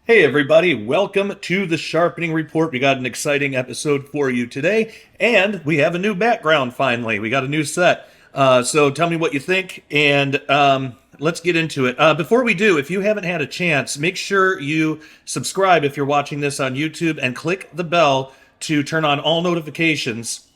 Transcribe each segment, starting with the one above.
Hey everybody, welcome to the Sharpening Report. We got an exciting episode for you today, and we have a new background finally. We got a new set. So tell me what you think, and let's get into it. Before we do, if you haven't had a chance, make sure you subscribe if you're watching this on YouTube, and click the bell to turn on all notifications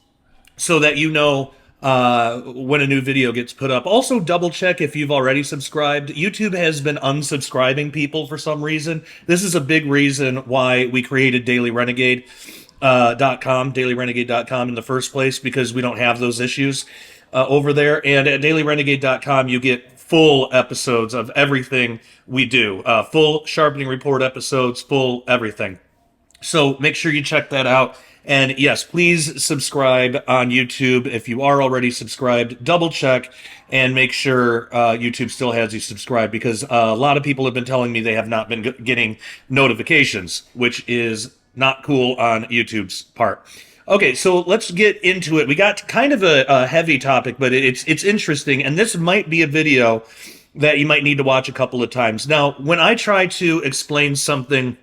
so that you know when a new video gets put up. Also, double check if you've already subscribed. YouTube has been unsubscribing people for some reason. This is a big reason why we created dailyrenegade.com in the first place, because we don't have those issues over there. And at dailyrenegade.com, you get full episodes of everything we do, full Sharpening Report episodes, full everything. So make sure you check that out. And yes, please subscribe on YouTube. If you are already subscribed, double check and make sure YouTube still has you subscribed, because a lot of people have been telling me they have not been getting notifications, which is not cool on YouTube's part. Okay, so let's get into it. We got kind of a heavy topic, but it's interesting, and this might be a video that you might need to watch a couple of times. Now, when I try to explain something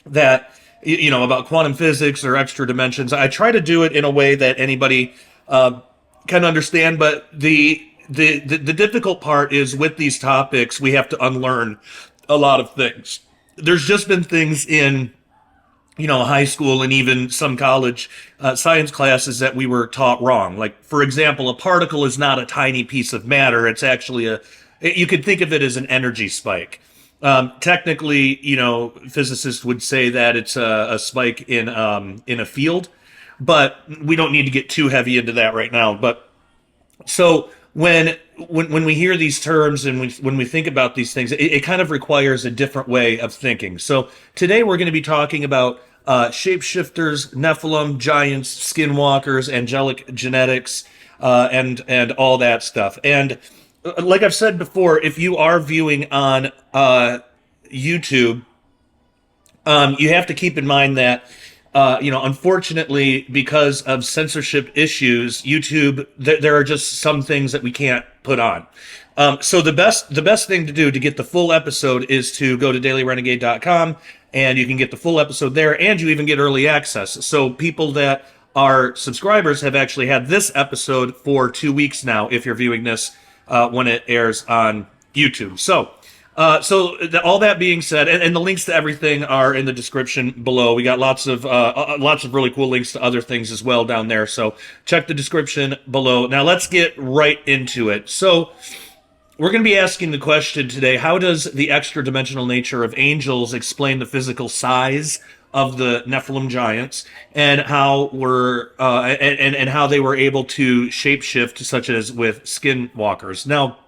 that about quantum physics or extra dimensions, I try to do it in a way that anybody can understand. But the difficult part is, with these topics, we have to unlearn a lot of things. There's just been things in high school and even some college science classes that we were taught wrong. Like, for example, a particle is not a tiny piece of matter. It's actually you could think of it as an energy spike. Technically, physicists would say that it's a spike in a field, but we don't need to get too heavy into that right now. But so when we hear these terms and when we think about these things, it kind of requires a different way of thinking. So today we're going to be talking about shapeshifters, Nephilim, giants, skinwalkers, angelic genetics, and all that stuff. And like I've said before, if you are viewing on YouTube, you have to keep in mind that, unfortunately, because of censorship issues, YouTube, there are just some things that we can't put on. So the best thing to do to get the full episode is to go to dailyrenegade.com, and you can get the full episode there, and you even get early access. So people that are subscribers have actually had this episode for 2 weeks now, if you're viewing this when it airs on YouTube. So all that being said, and the links to everything are in the description below. We got lots of really cool links to other things as well down there. So check the description below. Now let's get right into it. So we're going to be asking the question today: how does the extra-dimensional nature of angels explain the physical size of the Nephilim giants, and how and how they were able to shapeshift, such as with skinwalkers? Now,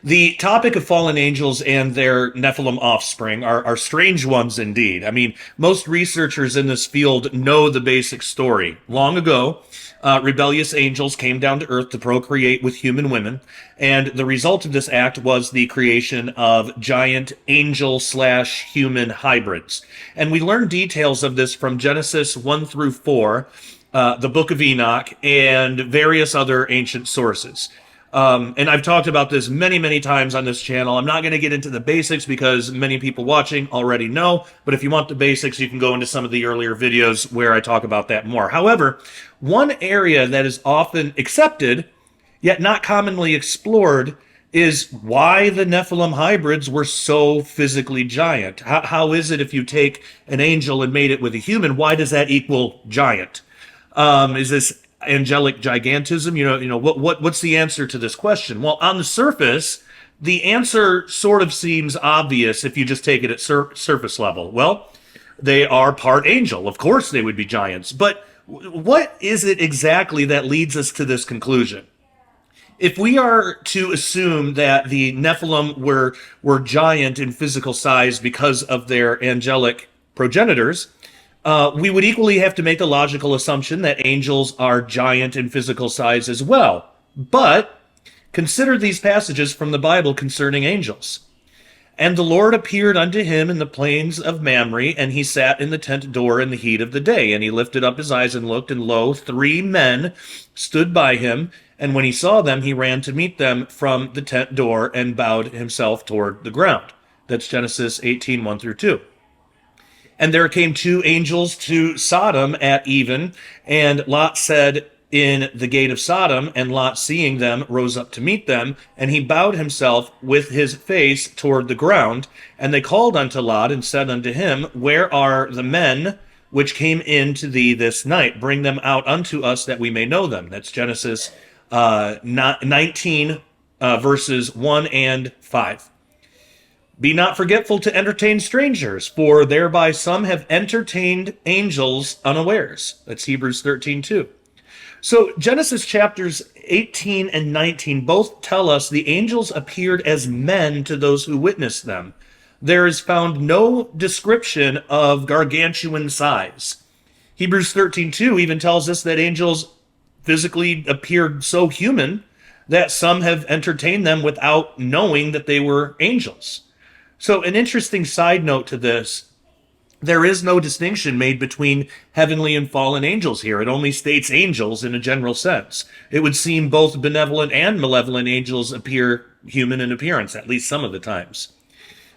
the topic of fallen angels and their Nephilim offspring are strange ones indeed. I mean, most researchers in this field know the basic story. Long ago, rebellious angels came down to Earth to procreate with human women, and the result of this act was the creation of giant angel/human hybrids. And we learn details of this from Genesis 1 through 4, the Book of Enoch, and various other ancient sources. And I've talked about this many, many times on this channel. I'm not going to get into the basics because many people watching already know, but if you want the basics, you can go into some of the earlier videos where I talk about that more. However, one area that is often accepted, yet not commonly explored, is why the Nephilim hybrids were so physically giant. How is it, if you take an angel and made it with a human, why does that equal giant? Is this angelic gigantism? What's the answer to this question? Well, on the surface, the answer sort of seems obvious if you just take it at surface level. Well, they are part angel. Of course they would be giants. But what is it exactly that leads us to this conclusion? If we are to assume that the Nephilim were giant in physical size because of their angelic progenitors, we would equally have to make the logical assumption that angels are giant in physical size as well. But consider these passages from the Bible concerning angels. And the Lord appeared unto him in the plains of Mamre, and he sat in the tent door in the heat of the day. And he lifted up his eyes and looked, and lo, 3 men stood by him. And when he saw them, he ran to meet them from the tent door and bowed himself toward the ground. That's Genesis 18, 1 through 2. And there came two angels to Sodom at even, and Lot said in the gate of Sodom, and Lot, seeing them, rose up to meet them, and he bowed himself with his face toward the ground. And they called unto Lot and said unto him, Where are the men which came in to thee this night? Bring them out unto us that we may know them. That's Genesis 19, verses 1 and 5. Be not forgetful to entertain strangers, for thereby some have entertained angels unawares. That's Hebrews 13:2. So Genesis chapters 18 and 19 both tell us the angels appeared as men to those who witnessed them. There is found no description of gargantuan size. Hebrews 13:2 even tells us that angels physically appeared so human that some have entertained them without knowing that they were angels. So an interesting side note to this, there is no distinction made between heavenly and fallen angels here. It only states angels in a general sense. It would seem both benevolent and malevolent angels appear human in appearance, at least some of the times.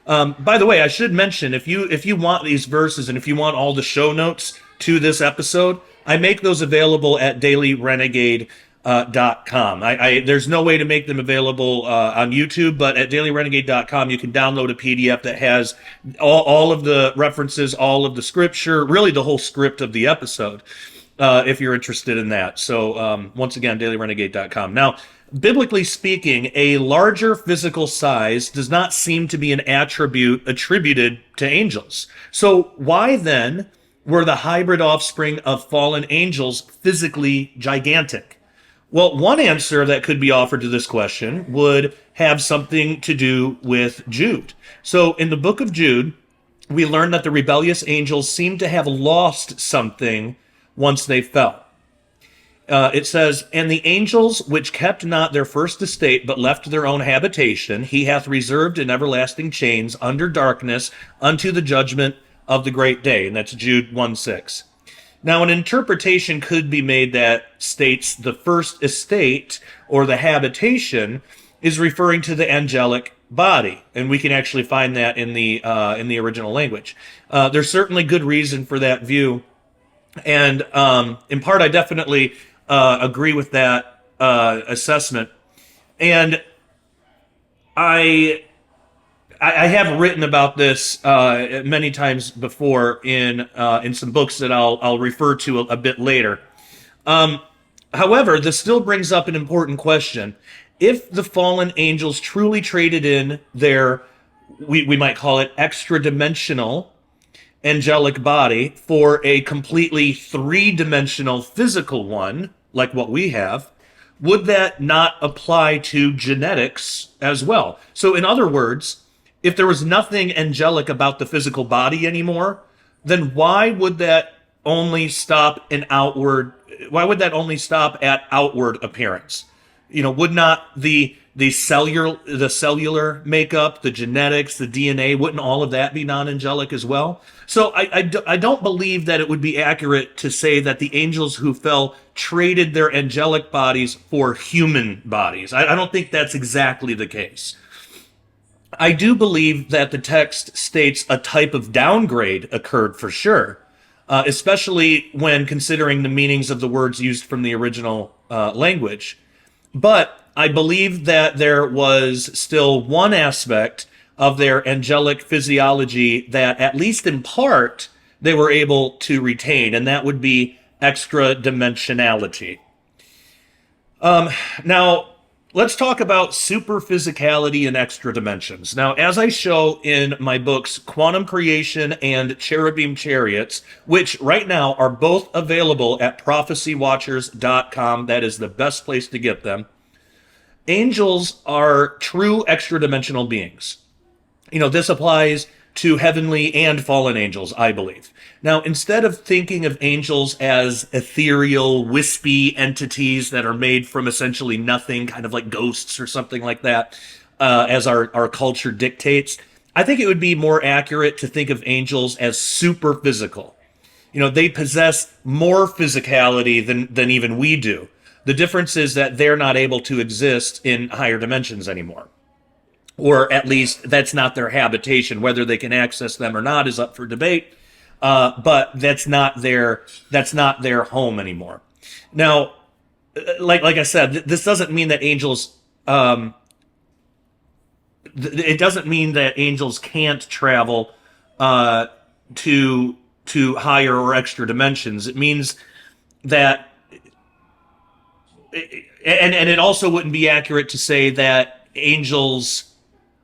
By the way, I should mention, if you want these verses and if you want all the show notes to this episode, I make those available at dailyrenegade.com. There's no way to make them available on YouTube, but at dailyrenegade.com you can download a PDF that has all of the references, all of the scripture, really the whole script of the episode, if you're interested in that. So once again, dailyrenegade.com. Now, biblically speaking, a larger physical size does not seem to be an attribute attributed to angels. So why then were the hybrid offspring of fallen angels physically gigantic? Well, one answer that could be offered to this question would have something to do with Jude. So in the book of Jude, we learn that the rebellious angels seem to have lost something once they fell. It says, And the angels which kept not their first estate, but left their own habitation, he hath reserved in everlasting chains under darkness unto the judgment of the great day. And that's Jude 1:6. Now, an interpretation could be made that states the first estate or the habitation is referring to the angelic body, and we can actually find that in the original language. There's certainly good reason for that view, and in part, I definitely agree with that assessment. And I have written about this many times before in some books that I'll refer to a bit later. However, this still brings up an important question. If the fallen angels truly traded in their, we might call it extradimensional angelic body for a completely three-dimensional physical one, like what we have, would that not apply to genetics as well? So in other words, if there was nothing angelic about the physical body anymore, then why would that only stop at outward appearance? You know, would not the cellular makeup, the genetics, the DNA, wouldn't all of that be non-angelic as well? So I don't believe that it would be accurate to say that the angels who fell traded their angelic bodies for human bodies. I don't think that's exactly the case. I do believe that the text states a type of downgrade occurred for sure, especially when considering the meanings of the words used from the original language. But I believe that there was still one aspect of their angelic physiology that, at least in part, they were able to retain, and that would be extradimensionality. Now, let's talk about superphysicality and extra dimensions. Now, as I show in my books, Quantum Creation and Cherubim Chariots, which right now are both available at prophecywatchers.com, that is the best place to get them, angels are true extra-dimensional beings. You know, this applies to heavenly and fallen angels, I believe. Now, instead of thinking of angels as ethereal, wispy entities that are made from essentially nothing, kind of like ghosts or something like that, as our culture dictates, I think it would be more accurate to think of angels as super physical. You know, they possess more physicality than even we do. The difference is that they're not able to exist in higher dimensions anymore. Or at least that's not their habitation. Whether they can access them or not is up for debate. but that's not their home anymore. Now, like I said, this doesn't mean that angels. It doesn't mean that angels can't travel to higher or extra dimensions. It means that, and it also wouldn't be accurate to say that angels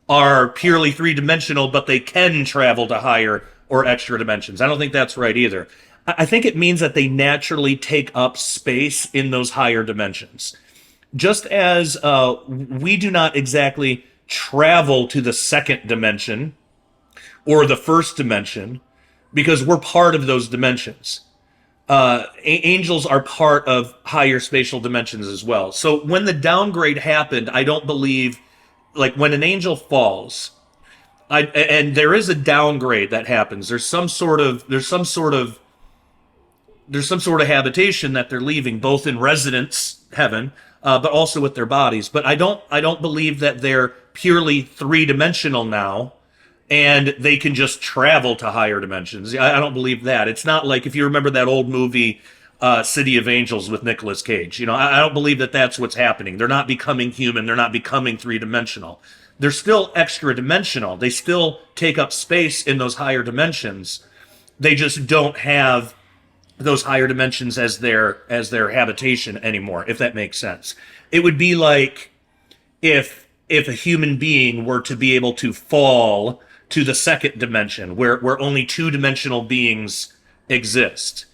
are purely three-dimensional, but they can travel to higher or extra dimensions. I don't think that's right either. I think it means that they naturally take up space in those higher dimensions. Just as we do not exactly travel to the second dimension or the first dimension because we're part of those dimensions. Angels are part of higher spatial dimensions as well. So when the downgrade happened, I don't believe, like when an angel falls, and there is a downgrade that happens. There's some sort of habitation that they're leaving, both in residence heaven, but also with their bodies. But I don't believe that they're purely three-dimensional now, and they can just travel to higher dimensions. I don't believe that. It's not like, if you remember that old movie, City of Angels with Nicolas Cage. I don't believe that that's what's happening. They're not becoming human. They're not becoming three-dimensional. They're still extra-dimensional. They still take up space in those higher dimensions. They just don't have those higher dimensions as their habitation anymore, if that makes sense. It would be like if a human being were to be able to fall to the second dimension, where only two-dimensional beings exist.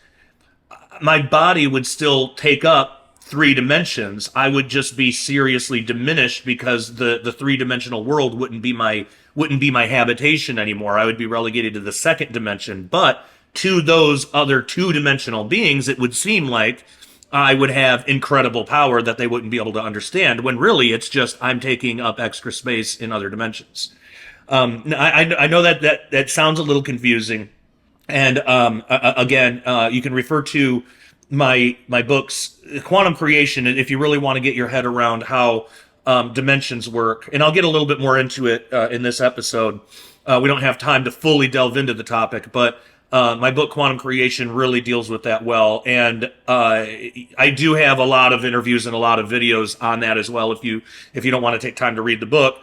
My body would still take up three dimensions. I would just be seriously diminished because the three-dimensional world wouldn't be my habitation anymore. I would be relegated to the second dimension. But to those other two-dimensional beings, it would seem like I would have incredible power that they wouldn't be able to understand, when really it's just I'm taking up extra space in other dimensions. I know that sounds a little confusing. And again, you can refer to my books, Quantum Creation, if you really want to get your head around how dimensions work. And I'll get a little bit more into it in this episode. We don't have time to fully delve into the topic, but my book, Quantum Creation, really deals with that well. And I do have a lot of interviews and a lot of videos on that as well. If you don't want to take time to read the book,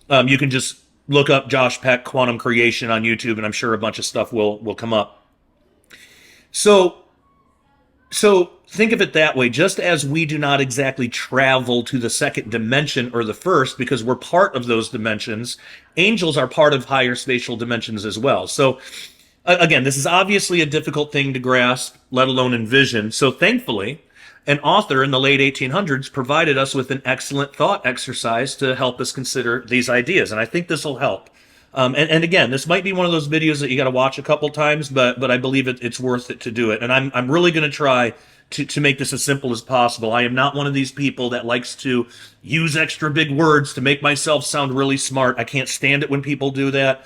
you can just look up Josh Peck, Quantum Creation on YouTube, and I'm sure a bunch of stuff will come up. So think of it that way. Just as we do not exactly travel to the second dimension or the first because we're part of those dimensions, angels are part of higher spatial dimensions as well. So again, this is obviously a difficult thing to grasp, let alone envision. So thankfully, an author in the late 1800s provided us with an excellent thought exercise to help us consider these ideas. And I think this will help. And again, this might be one of those videos that you got to watch a couple times, but I believe it's worth it to do it. And I'm really going to try to make this as simple as possible. I am not one of these people that likes to use extra big words to make myself sound really smart. I can't stand it when people do that.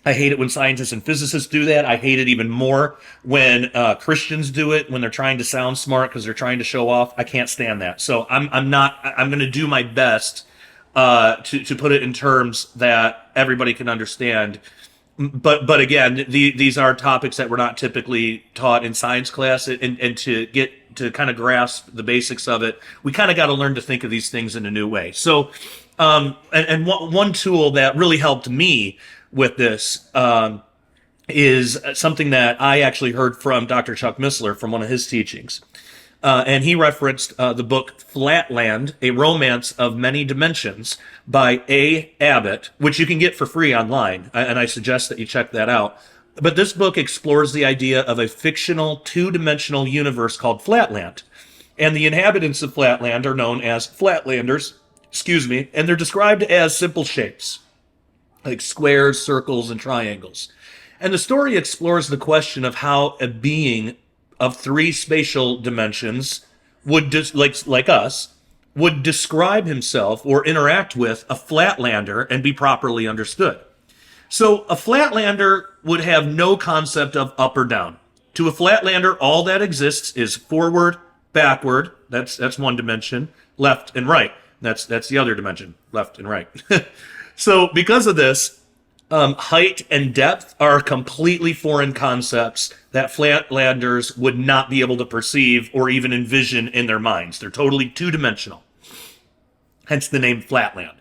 I hate it when scientists and physicists do that. I hate it even more when Christians do it, when they're trying to sound smart because they're trying to show off. I can't stand that. So I'm going to do my best to put it in terms that everybody can understand. But again, these are topics that were not typically taught in science class, and to get to kind of grasp the basics of it, we kind of got to learn to think of these things in a new way. So, and one tool that really helped me with this is something that I actually heard from Dr. Chuck Missler from one of his teachings. And he referenced the book Flatland, A Romance of Many Dimensions by A. Abbott, which you can get for free online, and I suggest that you check that out. But this book explores the idea of a fictional two-dimensional universe called Flatland. And the inhabitants of Flatland are known as Flatlanders, and they're described as simple shapes, like squares, circles, and triangles. And the story explores the question of how a being of three spatial dimensions would, like us, would describe himself or interact with a Flatlander and be properly understood. So a Flatlander would have no concept of up or down. To a Flatlander, all that exists is forward, backward, that's one dimension, left and right. That's the other dimension, left and right. So because of this, Height and depth are completely foreign concepts that flatlanders would not be able to perceive or even envision in their minds. They're totally two-dimensional, hence the name flatland.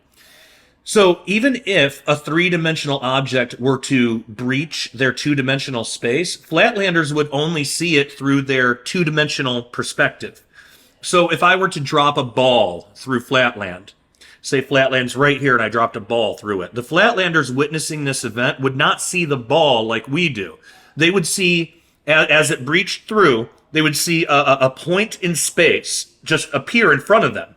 So even if a three-dimensional object were to breach their two-dimensional space, flatlanders would only see it through their two-dimensional perspective. So if I were to drop a ball through flatland, say flatland's right here and I dropped a ball through it, the flatlanders witnessing this event would not see the ball like we do. They would see, as it breached through, they would see a point in space just appear in front of them.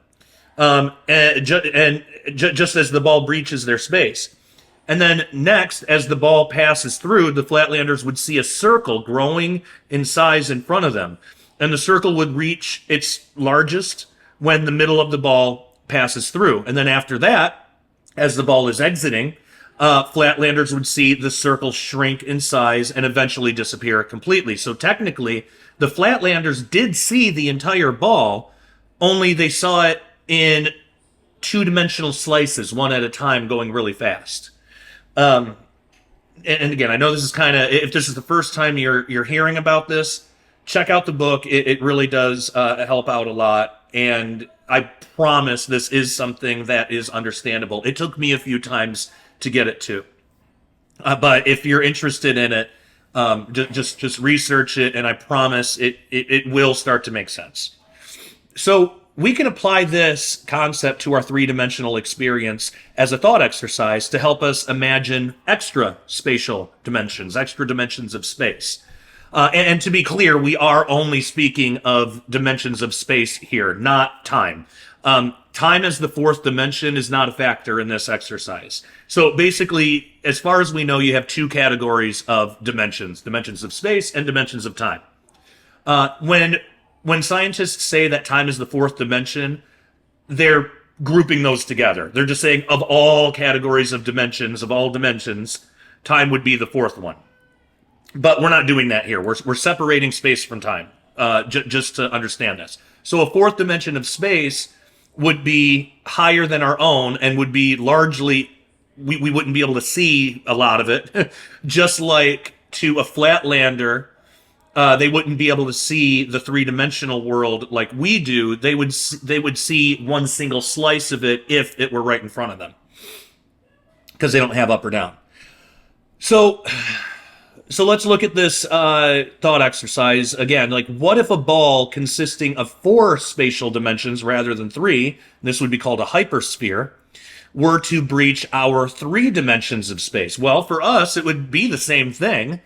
Just as the ball breaches their space. And then next, as the ball passes through, the flatlanders would see a circle growing in size in front of them. And the circle would reach its largest when the middle of the ball passes through. And then after that, as the ball is exiting, flatlanders would see the circle shrink in size and eventually disappear completely. So technically, the flatlanders did see the entire ball, only they saw it in two-dimensional slices, one at a time, going really fast. And again, I know this is kind of, if this is the first time you're hearing about this, check out the book. It really does help out a lot. And I promise this is something that is understandable. It took me a few times to get it to. But if you're interested in it, just research it, and I promise it will start to make sense. So we can apply this concept to our three-dimensional experience as a thought exercise to help us imagine extra spatial dimensions, extra dimensions of space. And to be clear, we are only speaking of dimensions of space here, not time. Time as the fourth dimension is not a factor in this exercise. So basically, as far as we know, you have two categories of dimensions of space and dimensions of time. When scientists say that time is the fourth dimension, they're grouping those together. They're just saying of all categories of dimensions, of all dimensions, time would be the fourth one. But we're not doing that here. We're separating space from time, just to understand this. So a fourth dimension of space would be higher than our own and would be largely, we wouldn't be able to see a lot of it, just like to a flatlander, they wouldn't be able to see the three-dimensional world like we do. They would see one single slice of it if it were right in front of them, because they don't have up or down. So let's look at this thought exercise again. Like, what if a ball consisting of 4 spatial dimensions rather than 3, this would be called a hypersphere, were to breach our 3 dimensions of space? Well, for us, it would be the same thing.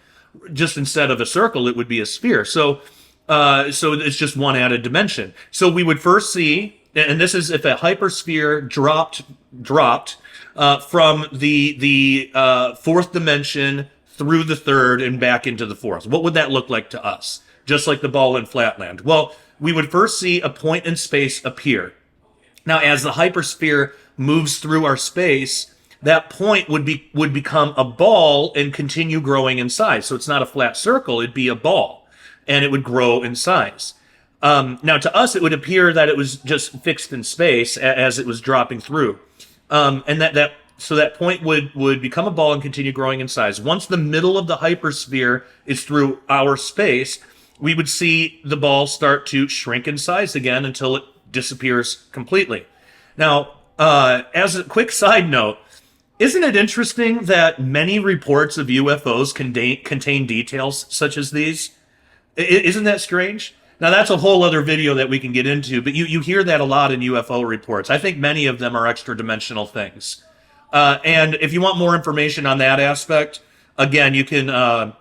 Just instead of a circle, it would be a sphere. So it's just one added dimension. So we would first see, and this is if a hypersphere dropped from the 4th dimension through the 3rd and back into the 4th. What would that look like to us? Just like the ball in flatland. Well, we would first see a point in space appear. Now, as the hypersphere moves through our space, that point would become a ball and continue growing in size. So it's not a flat circle, it'd be a ball, and it would grow in size. Now, to us, it would appear that it was just fixed in space as it was dropping through. So that point would become a ball and continue growing in size. Once the middle of the hypersphere is through our space, we would see the ball start to shrink in size again until it disappears completely. Now, as a quick side note, isn't it interesting that many reports of UFOs contain details such as these? Isn't that strange? Now, that's a whole other video that we can get into, but you hear that a lot in UFO reports. I think many of them are extra-dimensional things. And if you want more information on that aspect, again, you can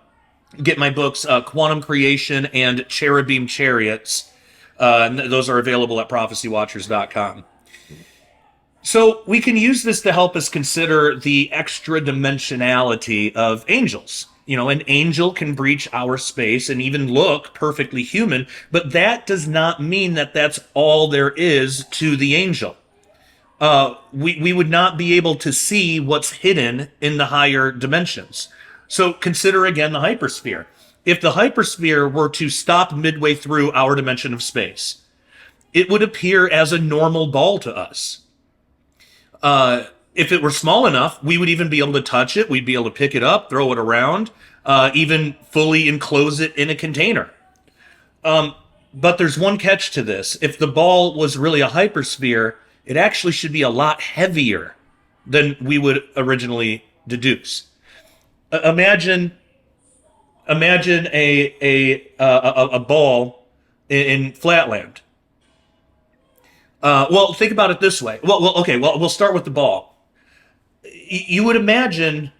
get my books, Quantum Creation and Cherubim Chariots. Those are available at prophecywatchers.com. So we can use this to help us consider the extra dimensionality of angels. You know, an angel can breach our space and even look perfectly human, but that does not mean that that's all there is to the angel. We would not be able to see what's hidden in the higher dimensions. So consider again the hypersphere. If the hypersphere were to stop midway through our dimension of space, it would appear as a normal ball to us. If it were small enough, we would even be able to touch it. We'd be able to pick it up, throw it around, even fully enclose it in a container. But there's one catch to this. If the ball was really a hypersphere, it actually should be a lot heavier than we would originally deduce. Imagine a ball in flatland. Well, think about it this way. Okay. Well, we'll start with the ball. You would imagine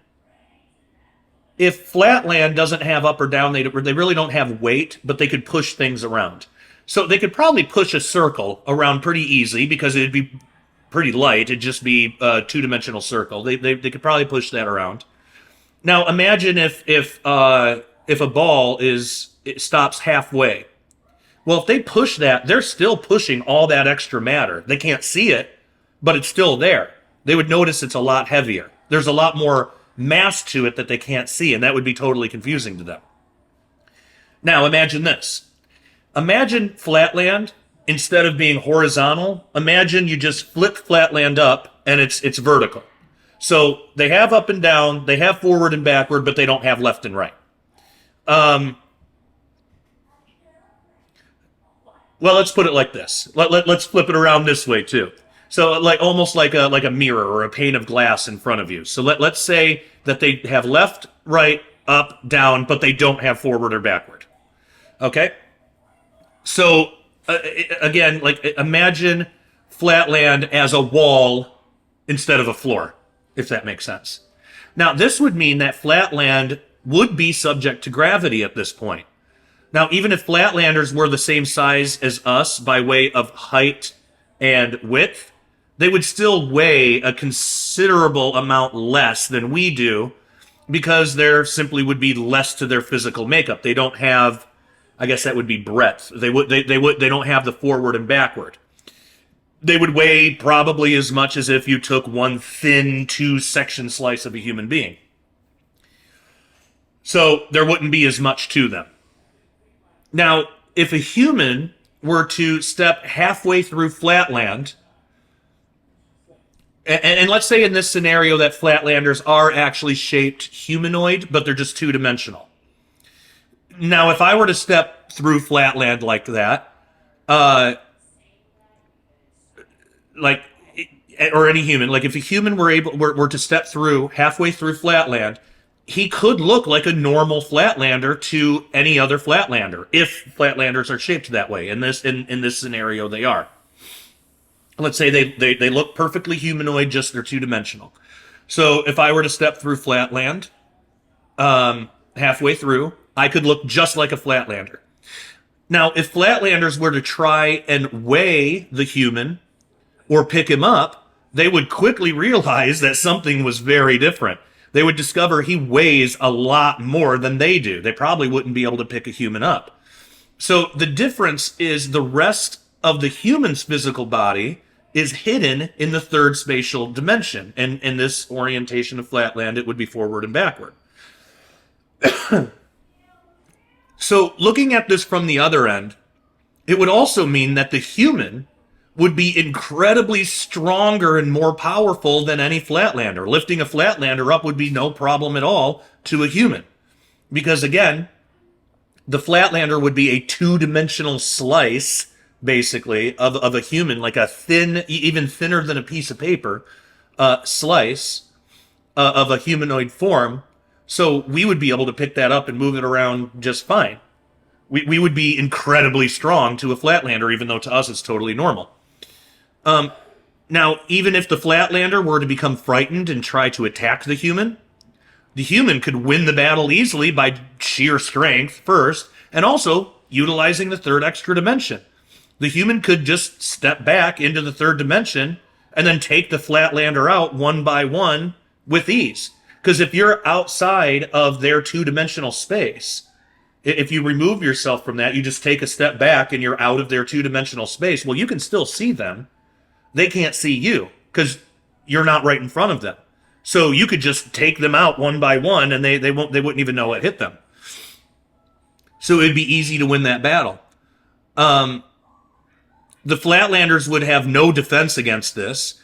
if flatland doesn't have up or down, they really don't have weight, but they could push things around. So they could probably push a circle around pretty easily because it'd be pretty light. It'd just be a two-dimensional circle. They could probably push that around. Now imagine if a ball it stops halfway. Well, if they push that, they're still pushing all that extra matter. They can't see it, but it's still there. They would notice it's a lot heavier. There's a lot more mass to it that they can't see, and that would be totally confusing to them. Now, imagine this. Imagine flatland, instead of being horizontal, imagine you just flip flatland up, and it's vertical. So they have up and down, they have forward and backward, but they don't have left and right. Well, let's put it like this. Let's flip it around this way too. So almost like a mirror or a pane of glass in front of you. So let's say that they have left, right, up, down, but they don't have forward or backward. Okay? So again, imagine flatland as a wall instead of a floor, if that makes sense. Now, this would mean that flatland would be subject to gravity at this point. Now, even if flatlanders were the same size as us by way of height and width, they would still weigh a considerable amount less than we do because there simply would be less to their physical makeup. They don't have, I guess that would be breadth. They don't have the forward and backward. They would weigh probably as much as if you took one thin 2-section slice of a human being. So there wouldn't be as much to them. Now, if a human were to step halfway through flatland, and let's say in this scenario that flatlanders are actually shaped humanoid, but they're just two-dimensional. Now, if I were to step through flatland like that, or any human, like if a human were to step through halfway through flatland, he could look like a normal flatlander to any other flatlander if flatlanders are shaped that way. In this scenario, they are. Let's say they look perfectly humanoid, just they're two-dimensional. So if I were to step through flatland, halfway through, I could look just like a flatlander. Now, if flatlanders were to try and weigh the human or pick him up, they would quickly realize that something was very different. They would discover he weighs a lot more than they do. They probably wouldn't be able to pick a human up. So the difference is the rest of the human's physical body is hidden in the third spatial dimension. And in this orientation of flatland, it would be forward and backward. So looking at this from the other end, it would also mean that the human would be incredibly stronger and more powerful than any flatlander. Lifting a flatlander up would be no problem at all to a human. Because again, the flatlander would be a two-dimensional slice, basically, of a human, like a thin, even thinner than a piece of paper, slice of a humanoid form. So we would be able to pick that up and move it around just fine. We would be incredibly strong to a flatlander, even though to us it's totally normal. Now, even if the flatlander were to become frightened and try to attack the human could win the battle easily by sheer strength first, and also utilizing the third extra dimension. The human could just step back into the third dimension and then take the flatlander out one by one with ease. Because if you're outside of their two-dimensional space, if you remove yourself from that, you just take a step back and you're out of their two-dimensional space, well, you can still see them. They can't see you because you're not right in front of them. So you could just take them out one by one and they wouldn't even know what hit them. So it'd be easy to win that battle. The Flatlanders would have no defense against this.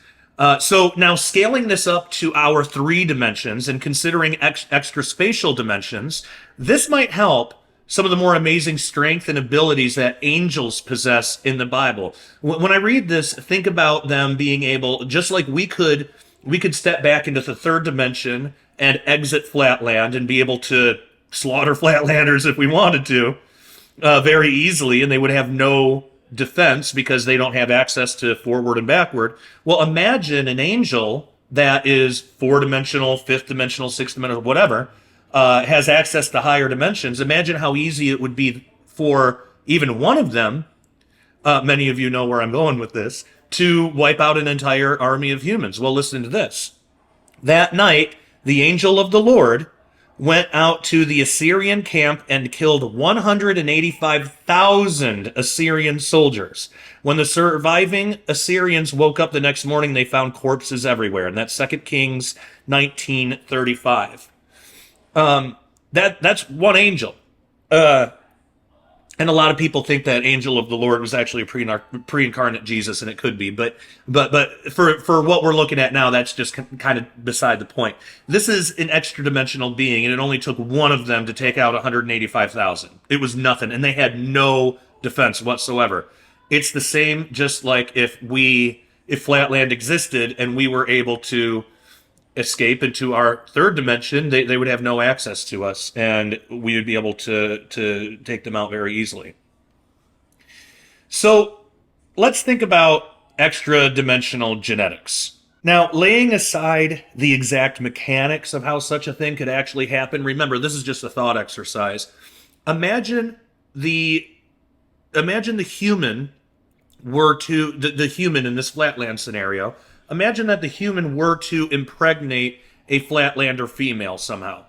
So now scaling this up to our 3 dimensions and considering extra spatial dimensions, this might help some of the more amazing strength and abilities that angels possess in the Bible. When I read this, think about them being able, just like we could step back into the 3rd dimension and exit Flatland and be able to slaughter Flatlanders if we wanted to very easily, and they would have no defense because they don't have access to forward and backward. Well, imagine an angel that is 4-dimensional, 5th dimensional, 6th dimensional, whatever, has access to higher dimensions. Imagine how easy it would be for even one of them, many of you know where I'm going with this, to wipe out an entire army of humans. Well, listen to this. That night, the angel of the Lord went out to the Assyrian camp and killed 185,000 Assyrian soldiers. When the surviving Assyrians woke up the next morning, they found corpses everywhere. And that's 2 Kings 19:35. That's one angel. And a lot of people think that angel of the Lord was actually a pre-incarnate Jesus, and it could be, but for what we're looking at now, that's just kind of beside the point. This is an extra-dimensional being, and it only took one of them to take out 185,000. It was nothing, and they had no defense whatsoever. It's the same, just like if Flatland existed and we were able to escape into our 3rd dimension, they would have no access to us, and we would be able to take them out very easily. So let's think about extra-dimensional genetics. Now, laying aside the exact mechanics of how such a thing could actually happen, remember, this is just a thought exercise. Imagine the human were to, the human in this Flatland scenario, imagine that the human were to impregnate a Flatlander female somehow.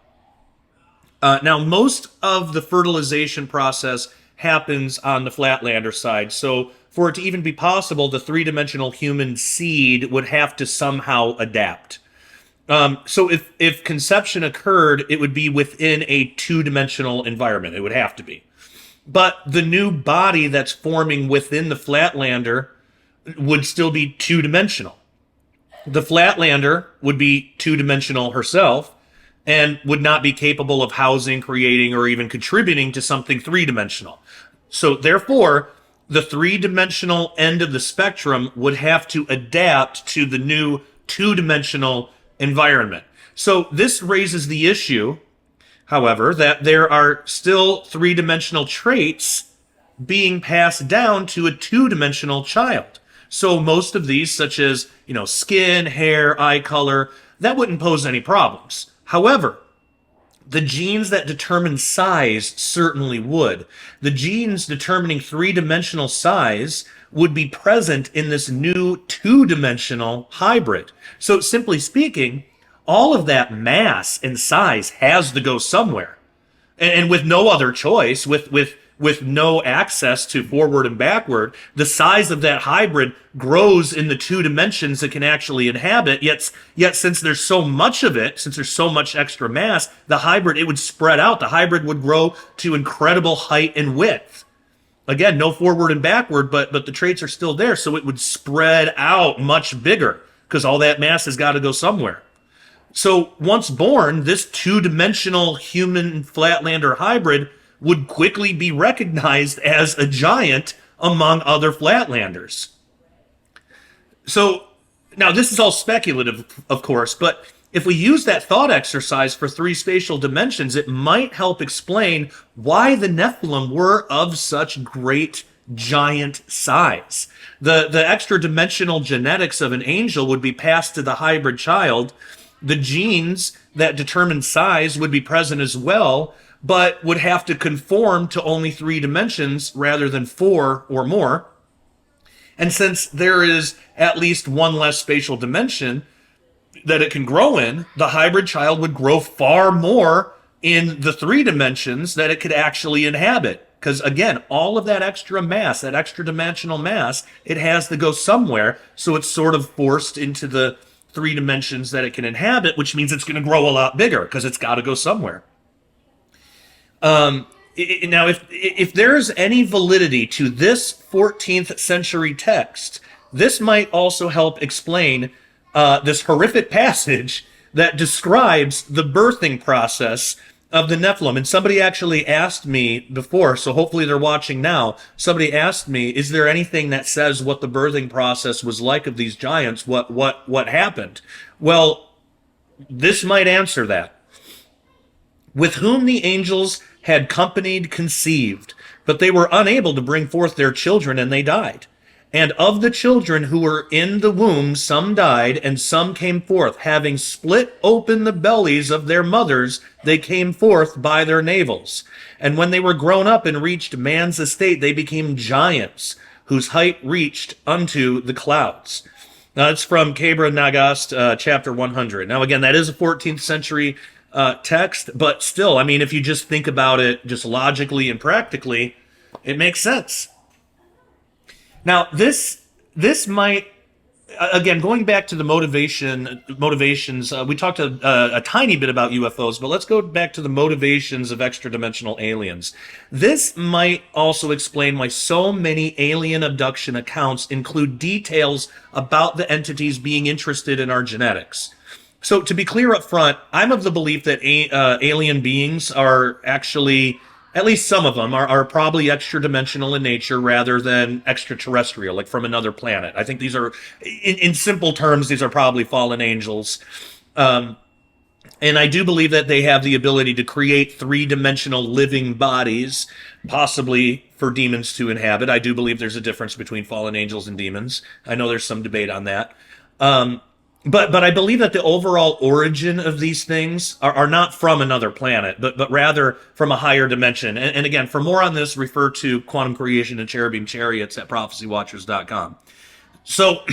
Now, most of the fertilization process happens on the Flatlander side, so for it to even be possible, the 3-dimensional human seed would have to somehow adapt. So if conception occurred, it would be within a 2-dimensional environment. It would have to be. But the new body that's forming within the Flatlander would still be 2-dimensional. The Flatlander would be 2-dimensional herself and would not be capable of housing, creating, or even contributing to something 3-dimensional. So therefore, the 3-dimensional end of the spectrum would have to adapt to the new 2-dimensional environment. So this raises the issue, however, that there are still 3-dimensional traits being passed down to a 2-dimensional child. So most of these, such as, skin, hair, eye color, that wouldn't pose any problems. However, the genes that determine size certainly would. The genes determining 3-dimensional size would be present in this new 2-dimensional hybrid. So simply speaking, all of that mass and size has to go somewhere. And with no other choice, with no access to forward and backward, the size of that hybrid grows in the 2 dimensions it can actually inhabit. Yet since there's so much of it, since there's so much extra mass, the hybrid, it would spread out. The hybrid would grow to incredible height and width. Again, no forward and backward, but the traits are still there, so it would spread out much bigger because all that mass has got to go somewhere. So once born, this 2-dimensional human Flatlander hybrid would quickly be recognized as a giant among other Flatlanders. So now this is all speculative, of course, but if we use that thought exercise for 3 spatial dimensions, it might help explain why the Nephilim were of such great giant size. The extra-dimensional genetics of an angel would be passed to the hybrid child. The genes that determine size would be present as well, but would have to conform to only 3 dimensions rather than 4 or more. And since there is at least one less spatial dimension that it can grow in, the hybrid child would grow far more in the 3 dimensions that it could actually inhabit. Because again, all of that extra mass, that extra dimensional mass, it has to go somewhere, so it's sort of forced into the 3 dimensions that it can inhabit, which means it's going to grow a lot bigger because it's got to go somewhere. Now, if there's any validity to this 14th century text, this might also help explain this horrific passage that describes the birthing process of the Nephilim. And somebody actually asked me before, so hopefully they're watching now. Somebody asked me, is there anything that says what the birthing process was like of these giants? What happened? Well, this might answer that. With whom the angels had companied conceived, but they were unable to bring forth their children, and they died. And of the children who were in the womb, some died, and some came forth. Having split open the bellies of their mothers, they came forth by their navels. And when they were grown up and reached man's estate, they became giants, whose height reached unto the clouds. Now, it's from Kebra Nagast, chapter 100. Now, again, that is a 14th century text, but still, I mean, if you just think about it just logically and practically, it makes sense. Now, this might, again, going back to the motivations, we talked a tiny bit about UFOs, but let's go back to the motivations of extra-dimensional aliens. This might also explain why so many alien abduction accounts include details about the entities being interested in our genetics. So, to be clear up front, I'm of the belief that alien beings are actually, at least some of them, are probably extra-dimensional in nature rather than extraterrestrial, like from another planet. I think these are, in simple terms, these are probably fallen angels. And I do believe that they have the ability to create three-dimensional living bodies, possibly for demons to inhabit. I do believe there's a difference between fallen angels and demons. I know there's some debate on that. But I believe that the overall origin of these things are not from another planet, but rather from a higher dimension. And again, for more on this, refer to Quantum Creation and Cherubim Chariots at prophecywatchers.com. So,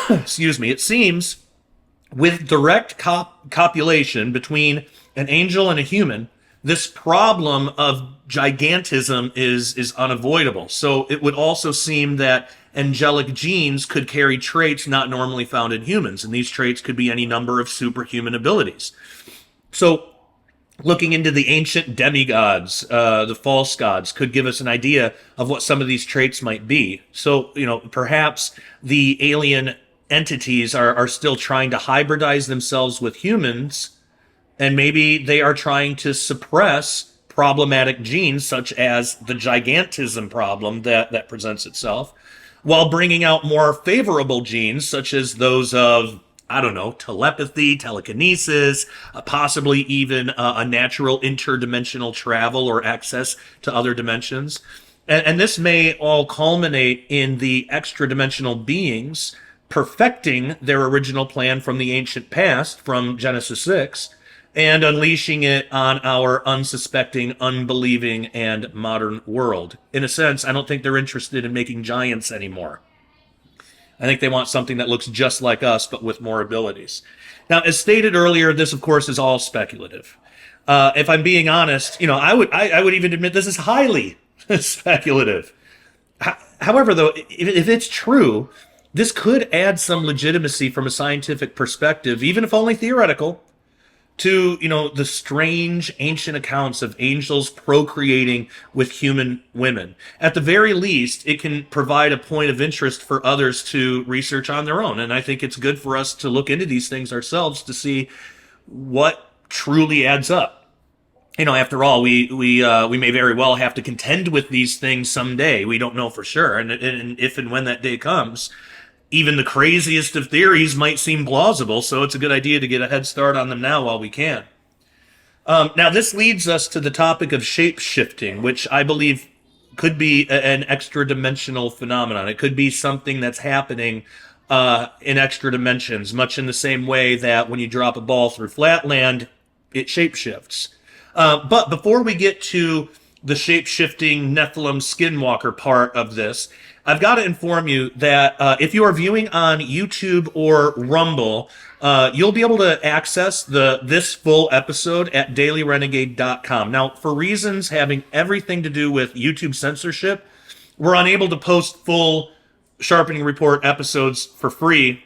excuse me, it seems with direct copulation between an angel and a human, this problem of gigantism is unavoidable. So it would also seem that angelic genes could carry traits not normally found in humans, and these traits could be any number of superhuman abilities. So looking into the ancient demigods, the false gods, could give us an idea of what some of these traits might be. So, perhaps the alien entities are still trying to hybridize themselves with humans, and maybe they are trying to suppress problematic genes such as the gigantism problem that presents itself, while bringing out more favorable genes such as those of, telepathy, telekinesis, possibly even a natural interdimensional travel or access to other dimensions. And this may all culminate in the extra-dimensional beings perfecting their original plan from the ancient past, from Genesis 6, and unleashing it on our unsuspecting, unbelieving, and modern world. In a sense, I don't think they're interested in making giants anymore. I think they want something that looks just like us, but with more abilities. Now, as stated earlier, this, of course, is all speculative. If I'm being honest, I would even admit this is highly speculative. However, though, if it's true, this could add some legitimacy from a scientific perspective, even if only theoretical, to, the strange ancient accounts of angels procreating with human women. At the very least, it can provide a point of interest for others to research on their own. And I think it's good for us to look into these things ourselves to see what truly adds up. After all, we may very well have to contend with these things someday. We don't know for sure. And if and when that day comes, even the craziest of theories might seem plausible, so it's a good idea to get a head start on them now while we can. Now, this leads us to the topic of shape-shifting, which I believe could be an extra-dimensional phenomenon. It could be something that's happening in extra dimensions, much in the same way that when you drop a ball through flatland, it shape-shifts. But before we get to the shape-shifting Nephilim Skinwalker part of this, I've got to inform you that if you are viewing on YouTube or Rumble, you'll be able to access this full episode at dailyrenegade.com. Now, for reasons having everything to do with YouTube censorship, we're unable to post full Sharpening Report episodes for free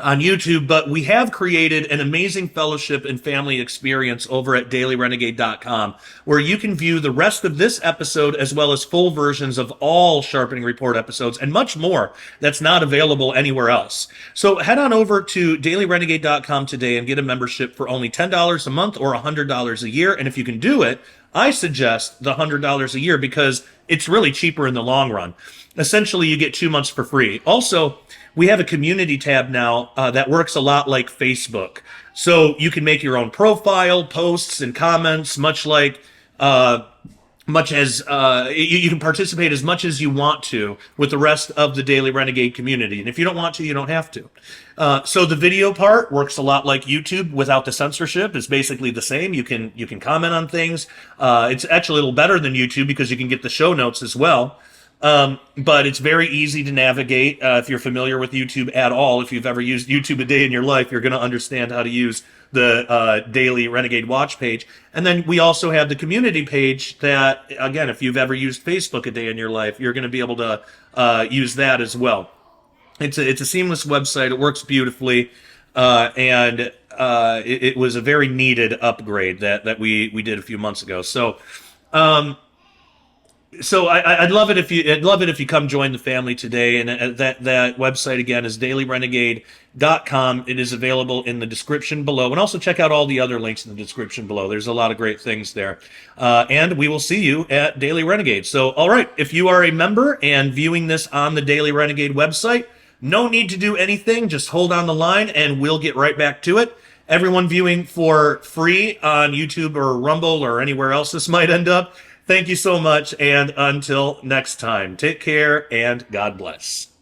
on YouTube, but we have created an amazing fellowship and family experience over at dailyrenegade.com, where you can view the rest of this episode as well as full versions of all Sharpening Report episodes and much more that's not available anywhere else. So head on over to dailyrenegade.com today and get a membership for only $10 a month or $100 a year. And if you can do it, I suggest the $100 a year because it's really cheaper in the long run. Essentially, you get 2 months for free. Also, we have a community tab now that works a lot like Facebook. So you can make your own profile, posts, and comments, much as you can participate as much as you want to with the rest of the Daily Renegade community. And if you don't want to, you don't have to. So the video part works a lot like YouTube without the censorship. It's basically the same. You can comment on things. It's actually a little better than YouTube because you can get the show notes as well. But it's very easy to navigate. If you're familiar with YouTube at all, if you've ever used YouTube a day in your life, you're going to understand how to use the Daily Renegade Watch page. And then we also have the community page that, again, if you've ever used Facebook a day in your life, you're going to be able to use that as well. It's a seamless website. It works beautifully, and it was a very needed upgrade that we did a few months ago. So. So I'd love it if you come join the family today. And that website again is dailyrenegade.com. It is available in the description below, and also check out all the other links in the description below. There's a lot of great things there. And we will see you at Daily Renegade. So, all right, if you are a member and viewing this on the Daily Renegade website, no need to do anything. Just hold on the line, and we'll get right back to it. Everyone viewing for free on YouTube or Rumble or anywhere else this might end up, thank you so much, and until next time, take care and God bless.